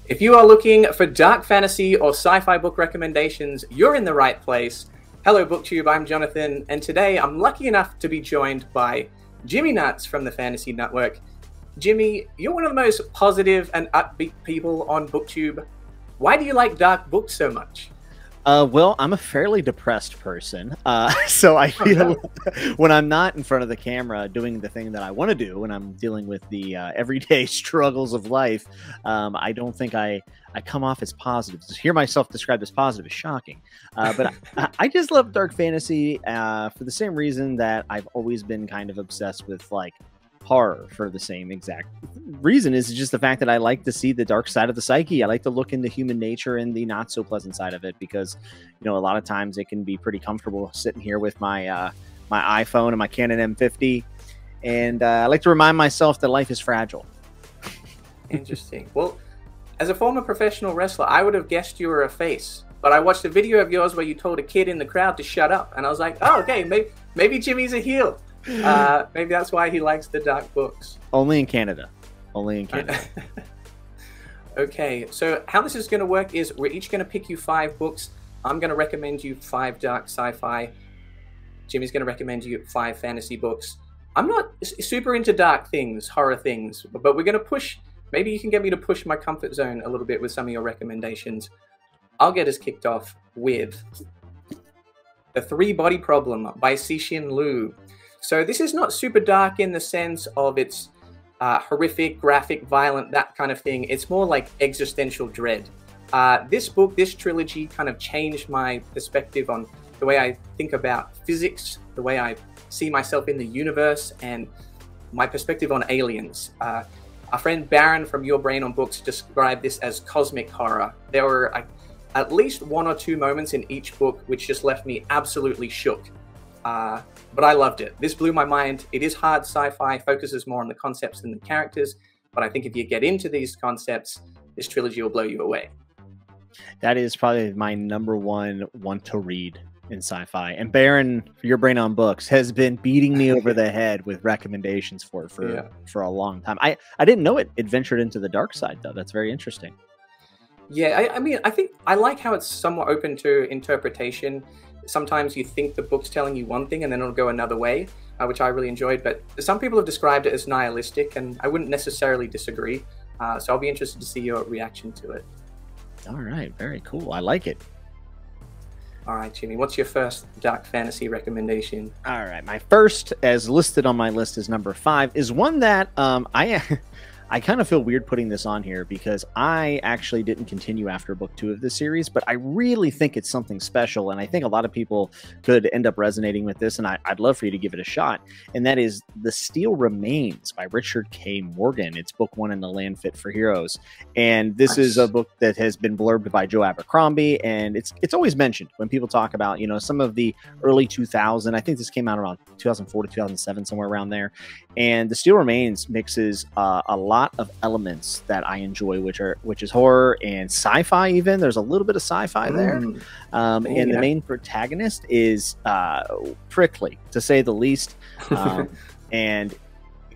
If you are looking for dark fantasy or sci-fi book recommendations, you're in the right place. Hello, BookTube. I'm Jonathan, and today I'm lucky enough to be joined by Jimmy Nuts from the Fantasy Network. Jimmy, you're one of the most positive and upbeat people on BookTube. Why do you like dark books so much? Well, I'm a fairly depressed person, so I feel when I'm not in front of the camera doing the thing that I want to do, when I'm dealing with the everyday struggles of life, I don't think I come off as positive. To hear myself described as positive is shocking, but I just love dark fantasy for the same reason that I've always been kind of obsessed with like horror for the same exact reason. Is just the fact that I like to see the dark side of the psyche. I like to look into human nature and the not so pleasant side of it, because a lot of times it can be pretty comfortable sitting here with my my iPhone and my Canon M50, and I like to remind myself that life is fragile. Interesting. Well, as a former professional wrestler, I would have guessed you were a face, but I watched a video of yours where you told a kid in the crowd to shut up, and I was like, oh, okay, maybe Jimmy's a heel. Maybe that's why he likes the dark books. Only in Canada. Only in Canada. Okay, so how this is going to work is we're each going to pick you 5 books. I'm going to recommend you 5 dark sci-fi. Jimmy's going to recommend you 5 fantasy books. I'm not super into dark things, horror things, but we're going to push. Maybe you can get me to push my comfort zone a little bit with some of your recommendations. I'll get us kicked off with The Three-Body Problem by Cixin Liu. So this is not super dark in the sense of it's horrific, graphic, violent, that kind of thing. It's more like existential dread. This book, this trilogy kind of changed my perspective on the way I think about physics, the way I see myself in the universe, and my perspective on aliens. Our friend Baron from Your Brain on Books described this as cosmic horror. There were at least 1 or 2 moments in each book which just left me absolutely shook. But I loved it. This blew my mind. It is hard sci-fi, focuses more on the concepts than the characters, but I think if you get into these concepts, this trilogy will blow you away. That is probably my #1 want to read in sci-fi. And Baron, Your Brain on Books, has been beating me over the head with recommendations for a long time. I didn't know it ventured into the dark side, though. That's very interesting. Yeah, I mean, I think I like how it's somewhat open to interpretation. Sometimes you think the book's telling you one thing and then it'll go another way, which I really enjoyed. But some people have described it as nihilistic, and I wouldn't necessarily disagree. So I'll be interested to see your reaction to it. All right, very cool. I like it. All right, Jimmy, what's your first dark fantasy recommendation? All right, my first, as listed on my list, is #5, is one that I kind of feel weird putting this on here because I actually didn't continue after book 2 of this series, but I really think it's something special, and I think a lot of people could end up resonating with this, and I'd love for you to give it a shot, and that is The Steel Remains by Richard K. Morgan. It's book 1 in the Land Fit for Heroes, and this is a book that has been blurbed by Joe Abercrombie, and it's always mentioned when people talk about, some of the early 2000s. I think this came out around 2004 to 2007, somewhere around there, and The Steel Remains mixes a lot of elements that I enjoy, which is horror and sci-fi. Even there's a little bit of sci-fi there, and the main protagonist is prickly, to say the least, and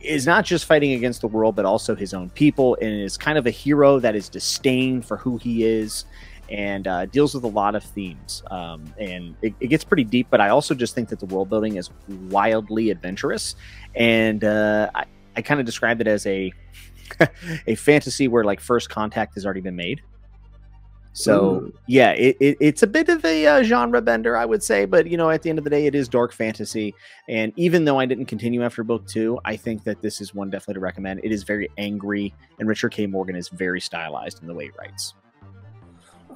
is not just fighting against the world, but also his own people, and is kind of a hero that is disdained for who he is, and deals with a lot of themes, and it gets pretty deep. But I also just think that the world building is wildly adventurous, and I kind of describe it as a fantasy where like first contact has already been made. So yeah, it's a bit of a genre bender, I would say, but at the end of the day, it is dark fantasy. And even though I didn't continue after book 2, I think that this is one definitely to recommend. It is very angry, and Richard K. Morgan is very stylized in the way he writes.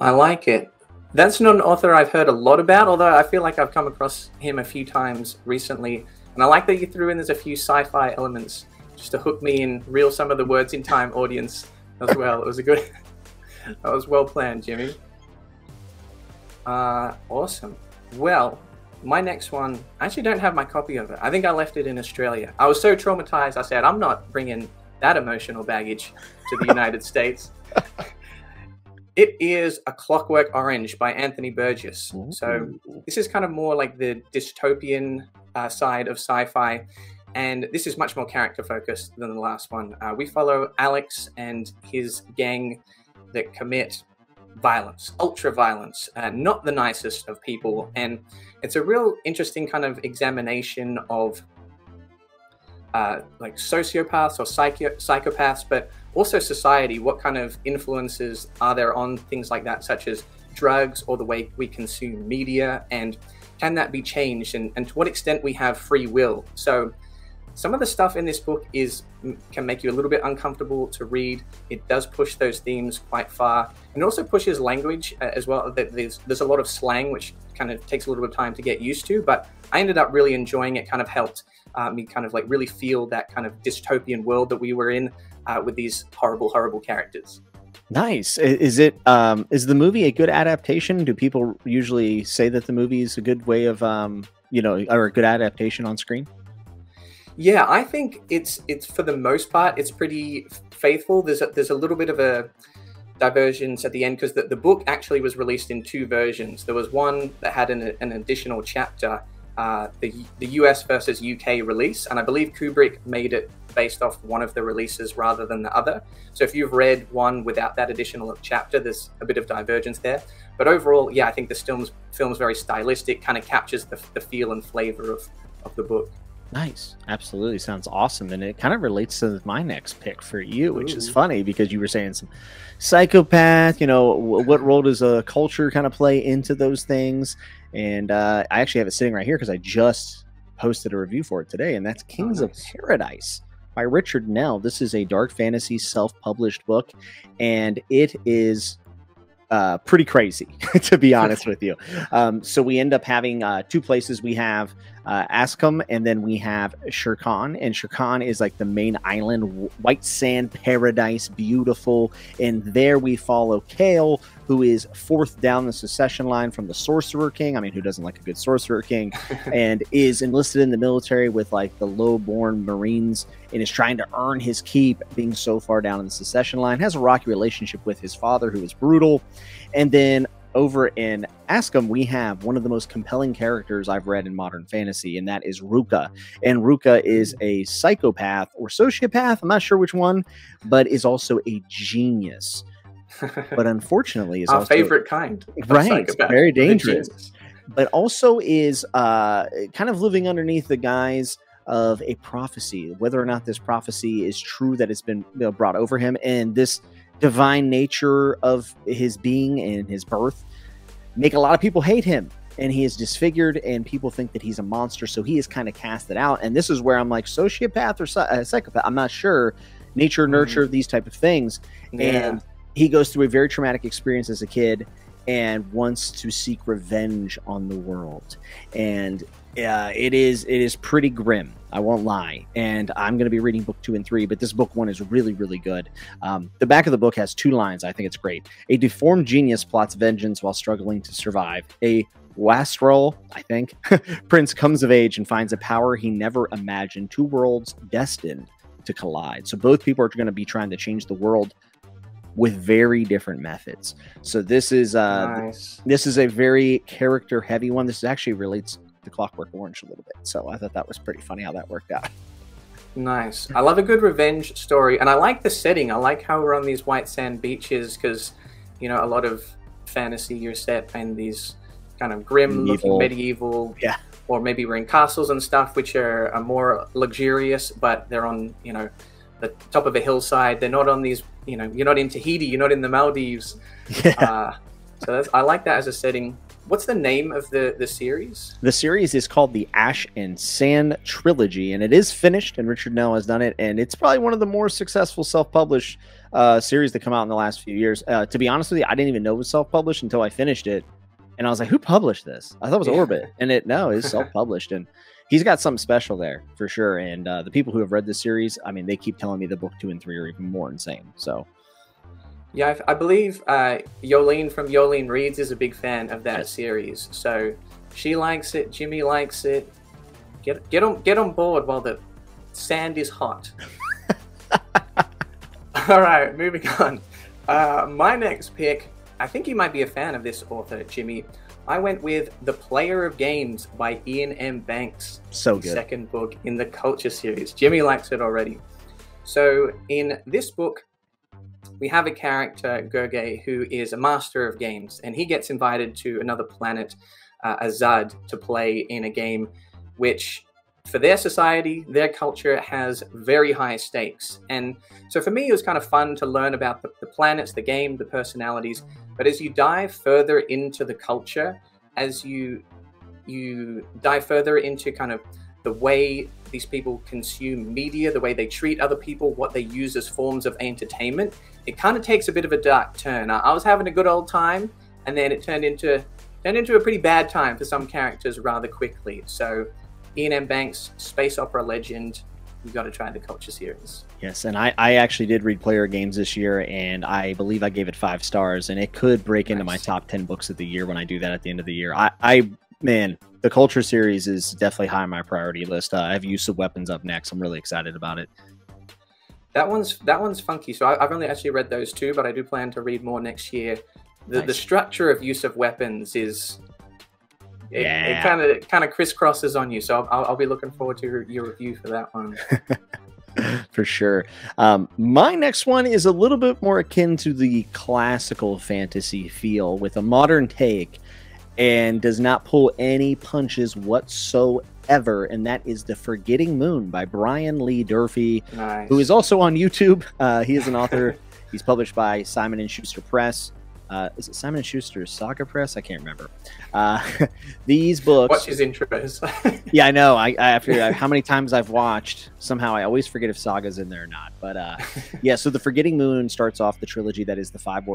I like it. That's not an author I've heard a lot about, although I feel like I've come across him a few times recently. And I like that you threw in there's a few sci-fi elements just to hook me and reel some of the words in time audience as well. It was a good, that was well planned, Jimmy. Awesome. Well, my next one, I actually don't have my copy of it. I think I left it in Australia. I was so traumatized, I said, I'm not bringing that emotional baggage to the United States. It is A Clockwork Orange by Anthony Burgess. So this is kind of more like the dystopian side of sci-fi. And this is much more character focused than the last one. We follow Alex and his gang that commit violence, ultra violence, not the nicest of people. And it's a real interesting kind of examination of like sociopaths or psychopaths, but also society. What kind of influences are there on things like that, such as drugs or the way we consume media, and can that be changed, and to what extent we have free will? So some of the stuff in this book can make you a little bit uncomfortable to read. It does push those themes quite far, and also pushes language as well. There's a lot of slang, which kind of takes a little bit of time to get used to, but I ended up really enjoying it. Kind of helped me kind of like really feel that kind of dystopian world that we were in with these horrible characters. Nice. Is the movie a good adaptation? Do people usually say that the movie is a good way of or a good adaptation on screen? Yeah, I think it's for the most part it's pretty faithful. There's a little bit of a divergence at the end, because the book actually was released in two versions. There was one that had an additional chapter, the US versus UK release, and I believe Kubrick made it based off one of the releases rather than the other. So if you've read one without that additional chapter, there's a bit of divergence there. But overall, yeah, I think this film's very stylistic, kind of captures the feel and flavor of the book. Nice. Absolutely. Sounds awesome. And it kind of relates to my next pick for you, which is funny because you were saying some psychopath, what role does a culture kind of play into those things? And I actually have it sitting right here because I just posted a review for it today, and that's Kings of Paradise by Richard Nell. This is a dark fantasy self-published book, and it is pretty crazy, to be honest with you. So we end up having two places. We have Ascom, and then we have Shirkan. And Shirkan is like the main island, white sand paradise, beautiful. And there we follow Kale, who is fourth down the succession line from the Sorcerer King. I mean, who doesn't like a good Sorcerer King? And is enlisted in the military with like the low-born Marines, and is trying to earn his keep, being so far down in the succession line. Has a rocky relationship with his father, who is brutal. And then over in Ascom, we have one of the most compelling characters I've read in modern fantasy, and that is Ruka. And Ruka is a psychopath or sociopath, I'm not sure which one, but is also a genius. But unfortunately is our also favorite kind. Right, very dangerous. But also is kind of living underneath the guise of a prophecy, whether or not this prophecy is true that it's been brought over him, and this divine nature of his being and his birth make a lot of people hate him, and he is disfigured, and people think that he's a monster, so he is kind of casted out. And this is where I'm like, sociopath or psychopath, I'm not sure. Nature, nurture, these type of things. And he goes through a very traumatic experience as a kid and wants to seek revenge on the world. And it is pretty grim, I won't lie. And I'm going to be reading book 2 and 3, but this book 1 is really, really good. The back of the book has 2 lines. I think it's great. A deformed genius plots vengeance while struggling to survive. A Wastrel, I think, prince comes of age and finds a power he never imagined. 2 worlds destined to collide. So both people are going to be trying to change the world with very different methods. So this is nice. This is a very character heavy one. This actually relates to Clockwork Orange a little bit. So I thought that was pretty funny how that worked out. Nice. I love a good revenge story, and I like the setting. I like how we're on these white sand beaches, because a lot of fantasy you're set in these kind of grim looking medieval, or maybe we're in castles and stuff, which are more luxurious, but they're on the top of a hillside. They're not on these, you're not in Tahiti, you're not in the Maldives. So I like that as a setting. What's the name of the series? The series is called the Ash and Sand Trilogy, and it is finished, and Richard Nell has done it, and it's probably one of the more successful self-published series that come out in the last few years. To be honest with you, I didn't even know it was self-published until I finished it, and I was like, who published this? I thought it was Orbit, and it's self-published, and he's got something special there, for sure. And the people who have read this series, I mean, they keep telling me the book 2 and 3 are even more insane, so... Yeah, I believe Yolene from Yolene Reads is a big fan of that series. So she likes it. Jimmy likes it. Get on board while the sand is hot. All right, moving on. My next pick, I think you might be a fan of this author, Jimmy. I went with The Player of Games by Ian M. Banks. So good. Second book in the Culture series. Jimmy likes it already. So in this book, we have a character, Gurgay, who is a master of games, and he gets invited to another planet, Azad, to play in a game which, for their society, their culture, has very high stakes. And so for me, it was kind of fun to learn about the planets, the game, the personalities. But as you dive further into the culture, as you dive further into kind of the way these people consume media, the way they treat other people, what they use as forms of entertainment, it kind of takes a bit of a dark turn. I was having a good old time, and then it turned into a pretty bad time for some characters rather quickly. So Ian M. Banks, space opera legend, you've got to try the Culture series. Yes, and I actually did read Player Games this year, and I believe I gave it 5 stars, and it could break into my top 10 books of the year when I do that at the end of the year. Man, the Culture series is definitely high on my priority list. I have Use of Weapons up next. I'm really excited about it. That one's funky. So I've only actually read those 2, but I do plan to read more next year. The structure of Use of Weapons is it kind of crisscrosses on you. So I'll be looking forward to your review for that one. For sure. My next one is a little bit more akin to the classical fantasy feel with a modern take, and does not pull any punches whatsoever, and that is The Forgetting Moon by Brian Lee Durfee, who is also on YouTube. He is an author. He's published by Simon & Schuster Press. Is it Simon & Schuster's Saga Press? I can't remember. These books... Watch his intros. Yeah, I know. After how many times I've watched, somehow I always forget if Saga's in there or not. But yeah, so The Forgetting Moon starts off the trilogy that is the 5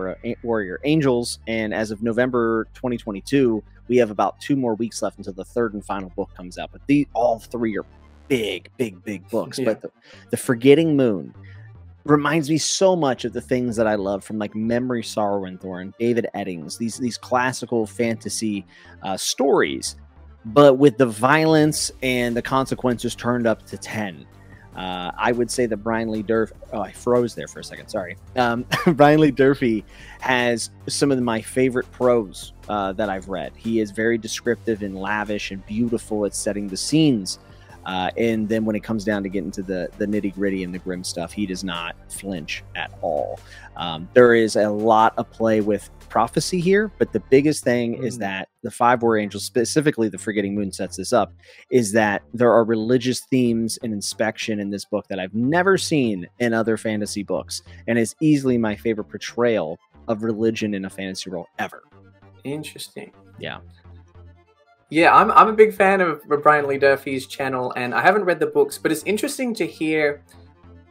Warrior Angels. And as of November 2022, we have about 2 more weeks left until the 3rd and final book comes out. But all 3 are big books. Yeah. But the Forgetting Moon reminds me so much of the things that I love from like Memory, Sorrow, and Thorn, David Eddings, these classical fantasy stories, but with the violence and the consequences turned up to 10. I would say that Brian Lee Durfee, I froze there for a second, sorry. Brian Lee Durfee has some of my favorite prose that I've read. He is very descriptive and lavish and beautiful at setting the scenes. And then when it comes down to getting to the nitty gritty and the grim stuff, he does not flinch at all. There is a lot of play with prophecy here, but the biggest thing is that the 5 Warrior Angels, specifically The Forgetting Moon sets this up, is that there are religious themes and inspection in this book that I've never seen in other fantasy books, and is easily my favorite portrayal of religion in a fantasy role ever. Interesting. Yeah. Yeah, I'm a big fan of Brian Lee Durfee's channel, and I haven't read the books, but it's interesting to hear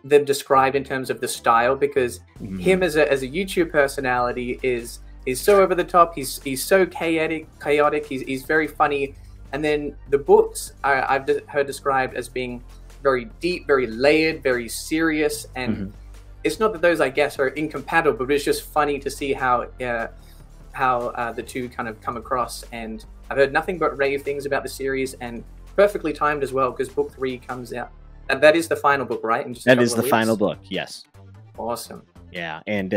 them described in terms of the style, because him as a YouTube personality is so over the top. He's so chaotic. He's very funny, and then the books I've heard described as being very deep, very layered, very serious, and it's not that those, I guess, are incompatible, but it's just funny to see how the two kind of come across. And I've heard nothing but rave things about the series, and perfectly timed as well, because book 3 comes out. And that is the final book, right? That is the final book, yes. Awesome. Yeah, and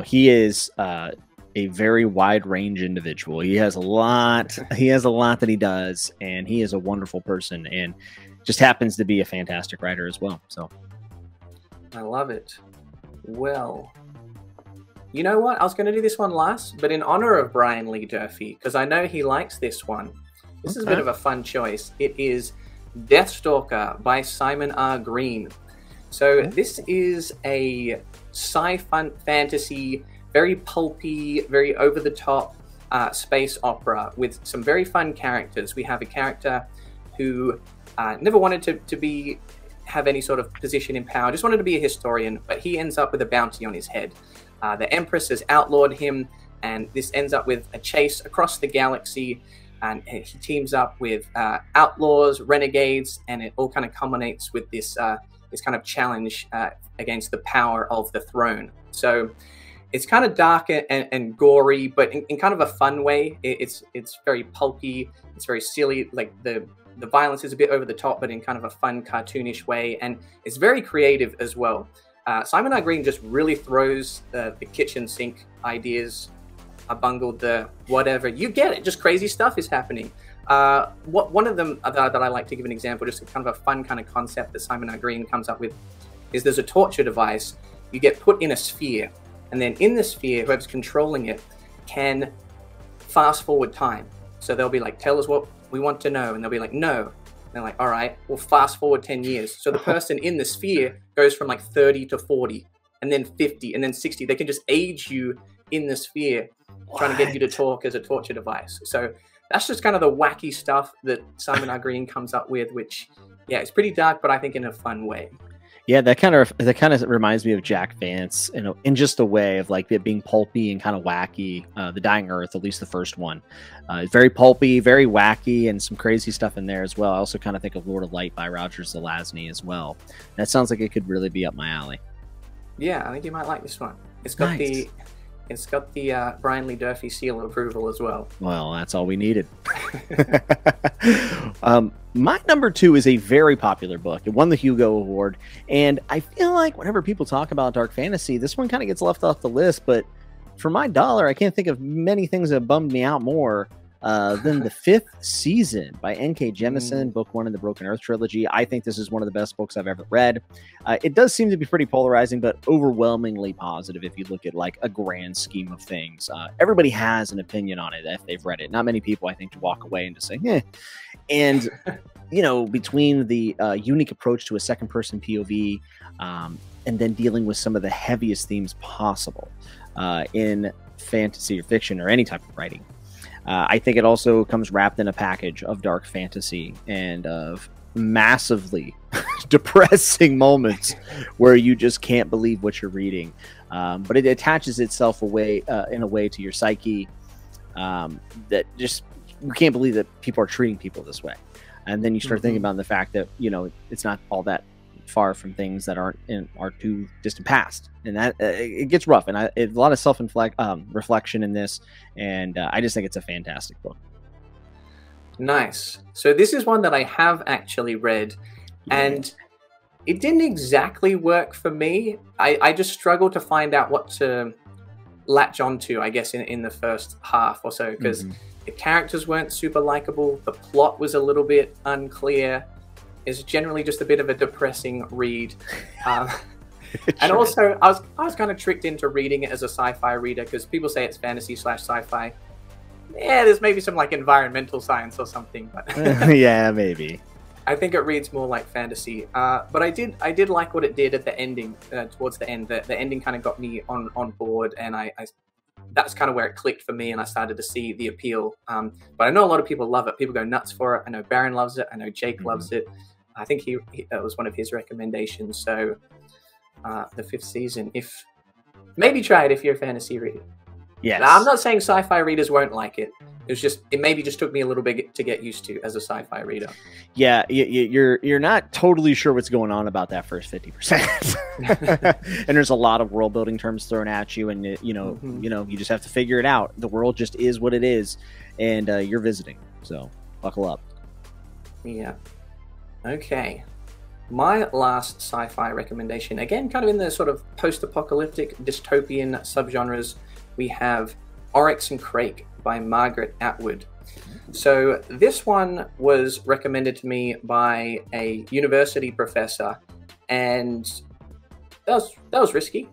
he is a very wide range individual. He has a lot that he does, and he is a wonderful person, and just happens to be a fantastic writer as well. So I love it. Well, you know what? I was going to do this one last, but in honor of Brian Lee Durfee, because I know he likes this one. This is a bit of a fun choice. It is Deathstalker by Simon R. Green. So this is a sci-fi fantasy, very pulpy, very over-the-top space opera with some very fun characters. We have a character who never wanted to have any sort of position in power, just wanted to be a historian, but he ends up with a bounty on his head. The Empress has outlawed him, and this ends up with a chase across the galaxy, and he teams up with outlaws, renegades, and it all kind of culminates with this kind of challenge against the power of the throne. So it's kind of dark and gory, but in kind of a fun way. It's very pulpy, it's very silly, like the violence is a bit over the top, but in kind of a fun, cartoonish way, and it's very creative as well. Simon R. Green just really throws the kitchen sink ideas. I bungled the whatever. You get it. Just crazy stuff is happening. One of them that I like to give an example, just kind of a fun kind of concept that Simon R. Green comes up with, is there's a torture device. You get put in a sphere, And then in the sphere, whoever's controlling it can fast forward time. So they'll be like, tell us what we want to know. And they'll be like, no. And they're like, all right, we'll fast forward 10 years. So the person in the sphere goes from like 30 to 40 and then 50 and then 60. They can just age you in the sphere, trying to get you to talk as a torture device. So that's just kind of the wacky stuff that Simon R. Green comes up with, which, yeah, it's pretty dark, but I think in a fun way. Yeah, that kind of reminds me of Jack Vance in just a way of like it being pulpy and kind of wacky. The Dying Earth, at least the first one, is very pulpy, very wacky, and some crazy stuff in there as well. I also kind of think of Lord of Light by Roger Zelazny as well. That sounds like it could really be up my alley. Yeah, I think you might like this one. It's got nice. It's got the Brian Lee Durfee seal of approval as well. Well, that's all we needed. My number 2 is a very popular book. It won the Hugo Award, and I feel like whenever people talk about dark fantasy, this one kind of gets left off the list, but for my dollar, I can't think of many things that bummed me out more than The Fifth Season by N.K. Jemisin, book 1 in the Broken Earth trilogy. I think this is one of the best books I've ever read. It does seem to be pretty polarizing, but overwhelmingly positive if you look at like a grand scheme of things. Everybody has an opinion on it if they've read it. Not many people, I think, to walk away and just say, eh. And, you know, between the unique approach to a second-person POV and then dealing with some of the heaviest themes possible in fantasy or fiction or any type of writing, I think it also comes wrapped in a package of dark fantasy and of massively depressing moments where you just can't believe what you're reading. But it attaches itself in a way to your psyche that just you can't believe that people are treating people this way. And then you start thinking about the fact that, you know, it's not all that far from things that aren't in our too distant past, and that it gets rough, and a lot of reflection in this, and I just think it's a fantastic book. Nice. So this is one that I have actually read, and it didn't exactly work for me. I just struggled to find out what to latch onto, I guess, in the first half or so, because the characters weren't super likable, the plot was a little bit unclear. It's generally just a bit of a depressing read. And also, I was kind of tricked into reading it as a sci-fi reader, because people say it's fantasy/sci-fi. Yeah, there's maybe some like environmental science or something, but yeah, maybe. I think it reads more like fantasy. But I did like what it did at the ending, towards the end. The ending kind of got me on board, and I that's kind of where it clicked for me, and I started to see the appeal. But I know a lot of people love it. People go nuts for it. I know Baron loves it. I know Jake loves it. I think that was one of his recommendations. So The Fifth Season, maybe try it if you're a fantasy reader. Yes. Now, I'm not saying sci-fi readers won't like it. It maybe just took me a little bit to get used to as a sci-fi reader. Yeah, you're not totally sure what's going on about that first 50%. And there's a lot of world building terms thrown at you, and you just have to figure it out. The world just is what it is, and you're visiting. So buckle up. Yeah. Okay. My last sci-fi recommendation, again, kind of in the sort of post-apocalyptic dystopian subgenres, we have Oryx Crake by Margaret Atwood. So this one was recommended to me by a university professor, and that was risky.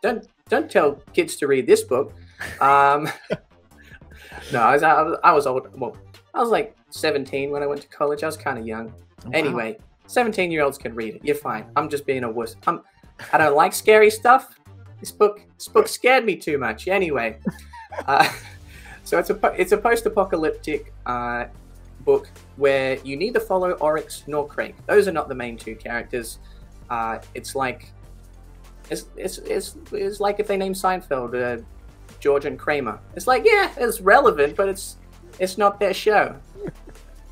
Don't tell kids to read this book. No, I was old. Well, I was like 17 when I went to college. I was kind of young. Oh, anyway, 17-year-olds can read it. You're fine. I'm just being a wuss. I don't like scary stuff. This book scared me too much. Anyway, so it's a post-apocalyptic book where you neither follow Oryx nor Crake. Those are not the main two characters. It's like like if they named Seinfeld George and Kramer. It's like, yeah, it's relevant, but it's not their show.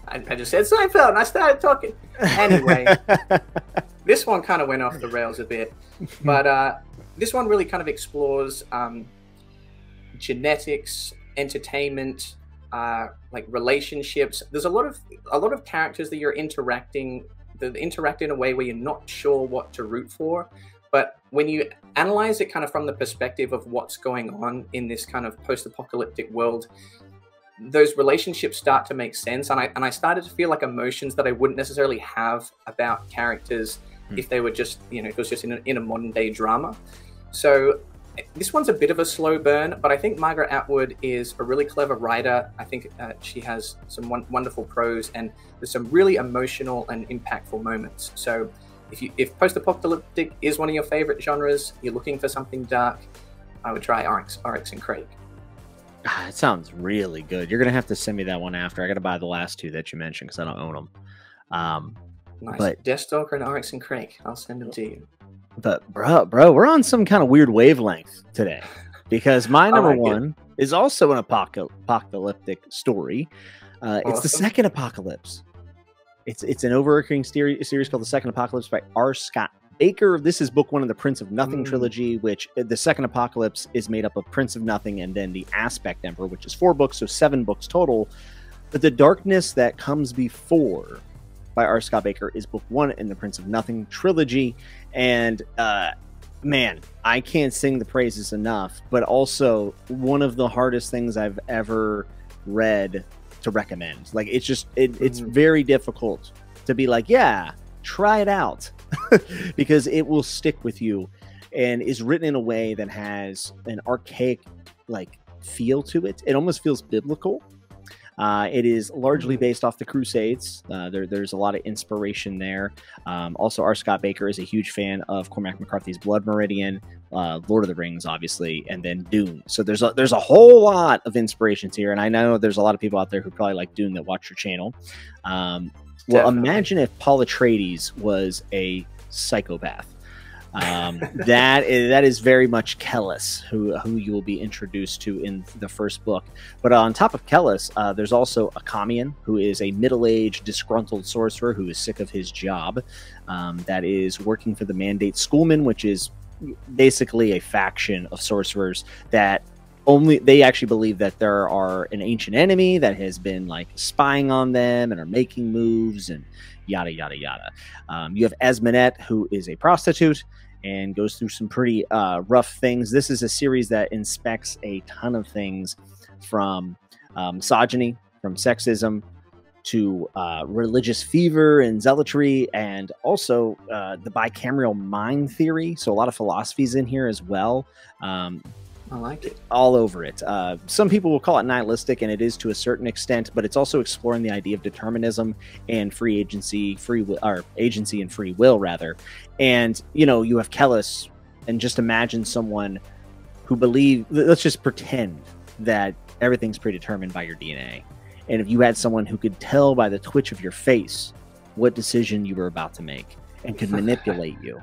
I just said Seinfeld and I started talking. Anyway, this one kind of went off the rails a bit, but this one really kind of explores genetics, entertainment, like relationships. There's a lot of characters that interact in a way where you're not sure what to root for, but when you analyze it kind of from the perspective of what's going on in this kind of post-apocalyptic world, those relationships start to make sense, and I started to feel like emotions that I wouldn't necessarily have about characters if they were just, if it was just in a modern day drama. So This one's a bit of a slow burn, but I think Margaret Atwood is a really clever writer. I think she has some wonderful prose, and there's some really emotional and impactful moments. So if post-apocalyptic is one of your favorite genres, you're looking for something dark, I would try Oryx and Crake. It sounds really good. You're going to have to send me that one after. I got to buy the last two that you mentioned because I don't own them. Nice. But Deathstalker and Oryx and Crake. I'll send them to you. But bro, we're on some kind of weird wavelength today because my number one is also an apocalyptic story. Awesome. It's the Second Apocalypse. It's an overarching series called The Second Apocalypse by R. Scott Baker. This is book one of the Prince of Nothing trilogy, which the Second Apocalypse is made up of Prince of Nothing and then the Aspect Emperor, which is 4 books, so 7 books total. But the darkness that comes before by R. Scott Baker is book 1 in the Prince of Nothing trilogy. And man, I can't sing the praises enough, but also one of the hardest things I've ever read to recommend. Like, it's just, it's very difficult to be like, yeah, try it out because it will stick with you and is written in a way that has an archaic like feel to it. It almost feels biblical. It is largely based off the Crusades. There's a lot of inspiration there. Also, R. Scott Baker is a huge fan of Cormac McCarthy's Blood Meridian, Lord of the Rings, obviously, and then Dune. So there's a whole lot of inspirations here, and I know there's a lot of people out there who probably like Dune that watch your channel. Well, imagine if Paul Atreides was a psychopath. That is very much Kellis, who you will be introduced to in the first book. But on top of Kellis, there's also a Kamian, who is a middle-aged, disgruntled sorcerer who is sick of his job. That is working for the Mandate Schoolmen, which is basically a faction of sorcerers that they actually believe that there are an ancient enemy that has been like spying on them and are making moves and yada yada yada. You have Esmenet, who is a prostitute and goes through some pretty rough things. This is a series that inspects a ton of things, from misogyny, from sexism, to religious fever and zealotry, and also the bicameral mind theory. So a lot of philosophies in here as well. I like it. All over it. Some people will call it nihilistic, and it is to a certain extent, but it's also exploring the idea of determinism and free agency, agency and free will, rather. And, you have Kellis, and just imagine someone who let's just pretend that everything's predetermined by your DNA. And if you had someone who could tell by the twitch of your face what decision you were about to make and could manipulate you.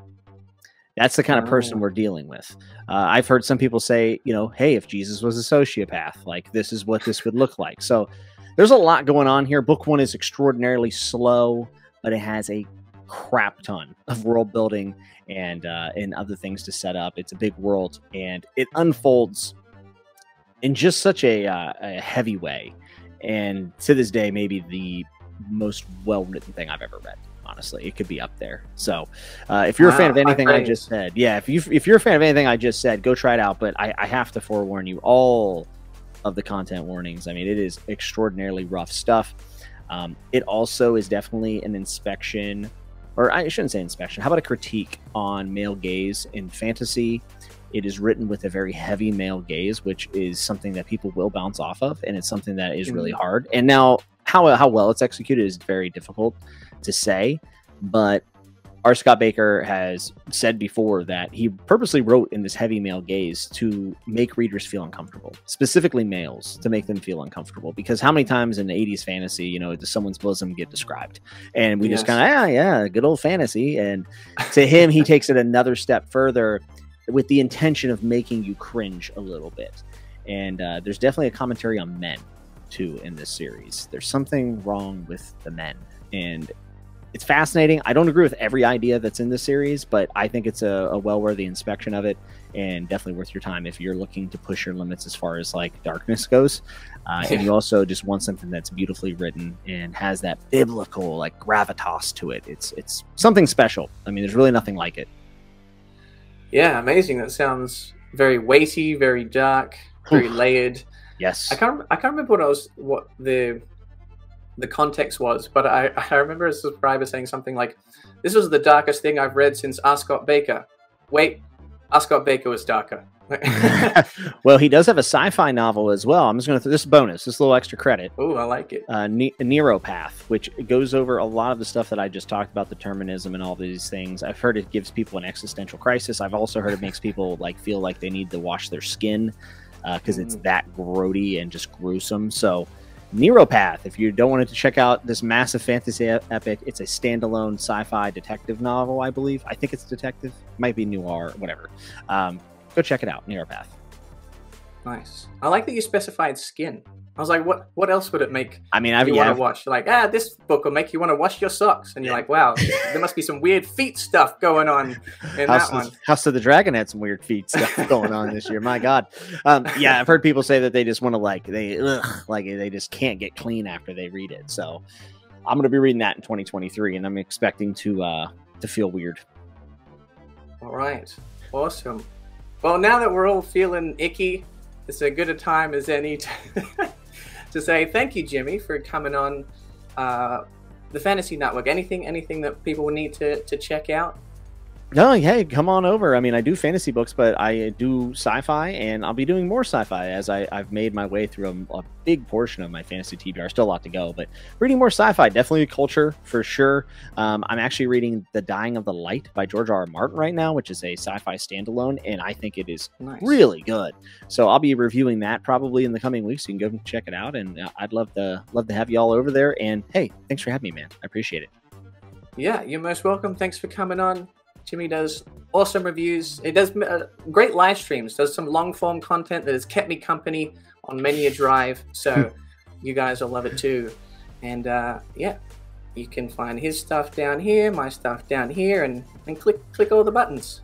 That's the kind of person we're dealing with. I've heard some people say, hey, if Jesus was a sociopath, like this is what this would look like. So there's a lot going on here. Book 1 is extraordinarily slow, but it has a crap ton of world building and other things to set up. It's a big world, and it unfolds in just such a heavy way. And to this day, maybe the most well-written thing I've ever read. Honestly, it could be up there. So if you're a fan of anything I just said, if you're a fan of anything I just said, go try it out. But I have to forewarn you, all of the content warnings. I mean, it is extraordinarily rough stuff. It also is definitely an inspection, or I shouldn't say inspection. How about a critique on male gaze in fantasy? It is written with a very heavy male gaze, which is something that people will bounce off of, and it's something that is really hard. And now, how well it's executed is very difficult to say, but R. Scott Baker has said before that he purposely wrote in this heavy male gaze to make readers feel uncomfortable, specifically males, to make them feel uncomfortable. Because how many times in 80s fantasy, does someone's bosom get described? And we just kind of, good old fantasy. And to him, he takes it another step further with the intention of making you cringe a little bit. And there's definitely a commentary on men, too, in this series. There's something wrong with the men. And it's fascinating. I don't agree with every idea that's in this series, but I think it's a well-worthy inspection of it, and definitely worth your time if you're looking to push your limits as far as like darkness goes. And you also just want something that's beautifully written and has that biblical like gravitas to it. It's something special. I mean, there's really nothing like it. Yeah, amazing. That sounds very weighty, very dark, very layered. Yes. I can't remember what the context was, but I remember a subscriber saying something like, "This was the darkest thing I've read since R. Scott Baker." Wait, R. Scott Baker was darker. Well, he does have a sci-fi novel as well. I'm just going to this bonus, this little extra credit. Oh, I like it. Neuropath, which goes over a lot of the stuff that I just talked about, determinism and all these things. I've heard it gives people an existential crisis. I've also heard it makes people like feel like they need to wash their skin because it's that grody and just gruesome. So Neuropath, if you don't want to check out this massive fantasy epic, it's a standalone sci-fi detective novel, I believe. I think it's detective. It might be noir, whatever. Go check it out, Neuropath. Nice. I like that you specified skin. I was like, what else would it make I mean, you want to watch? Like, this book will make you want to wash your socks. And you're like, wow, there must be some weird feet stuff going on in that one. House of the Dragon had some weird feet stuff going on this year. My God. Yeah, I've heard people say that they just want to they just can't get clean after they read it. So I'm going to be reading that in 2023, and I'm expecting to feel weird. All right. Awesome. Well, now that we're all feeling icky, it's as good a time as any to say thank you, Jimmy, for coming on the Fantasy Network. Anything that people will need to check out? No, hey, come on over. I mean, I do fantasy books, but I do sci-fi, and I'll be doing more sci-fi as I've made my way through a big portion of my fantasy TBR. Still a lot to go, but reading more sci-fi, definitely culture for sure. I'm actually reading The Dying of the Light by George R. R. Martin right now, which is a sci-fi standalone, and I think it is really good. So I'll be reviewing that probably in the coming weeks. You can go and check it out, and I'd love to have you all over there. And hey, thanks for having me, man. I appreciate it. Yeah, you're most welcome. Thanks for coming on. Jimmy does awesome reviews. It does great live streams, does some long form content that has kept me company on many a drive. So you guys will love it too. And yeah, you can find his stuff down here, my stuff down here, and click all the buttons.